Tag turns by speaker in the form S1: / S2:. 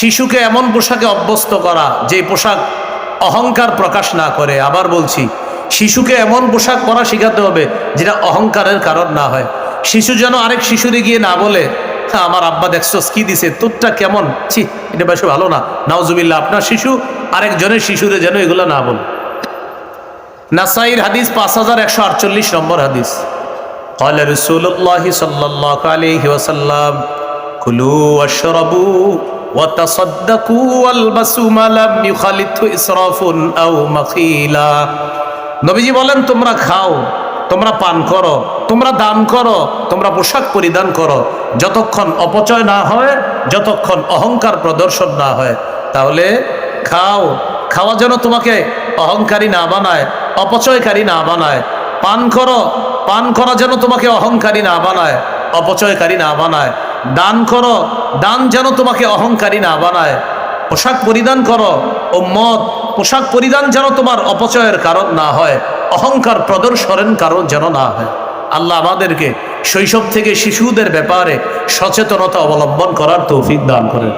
S1: শিশুকে এমন পোশাকে অভ্যস্ত করা যে পোশাক অহংকার প্রকাশ না করে। আবার বলছি, শিশুকে এমন পোশাক পরা শেখাতে হবে যেটা অহংকারের কারণ না হয়। শিশু যেন আরেক শিশুরে গিয়ে না বলে, হ্যাঁ আমার আব্বা দেখছস কি দিছে, তোরটা কেমন, ছি এটা বেশ ভালো না, নাউজুবিল্লাহ। আপনার শিশু আরেকজনের শিশুরে যেন এগুলো না বলে। নাসাইর হাদিস 5148 নম্বর হাদিস। قال رسول الله صلى الله عليه وسلم كلوا واشربوا وتصدقوا والبسوا ما لم يخالطه إسراف أو مخيلة। নবীজি বলেন, তোমরা খাও, তোমরা পান করো, তোমরা দান করো, তোমরা পোশাক পরিধান করো, যতক্ষণ অপচয় না হয়, যতক্ষণ অহংকার প্রদর্শন না হয়। তাহলে খাও, খাওয়া যেন তোমাকে অহংকারী না বানায়, অপচয়কারী না বানায়। পান করো, পান করা যেন তোমাকে অহংকারী না বানায়, অপচয়কারী না বানায়। দান করো, দান যেন তোমাকে অহংকারী না বানায়। পোশাক পরিধান করো, উম্মত, পোশাক পরিধান যেন তোমার অপচয়ের কারণ না হয়, অহংকার প্রদর্শনের কারণ যেন না হয়। আল্লাহ আমাদেরকে শৈশব থেকে শিশুদের ব্যাপারে সচেতনতা অবলম্বন করার তৌফিক দান করেন।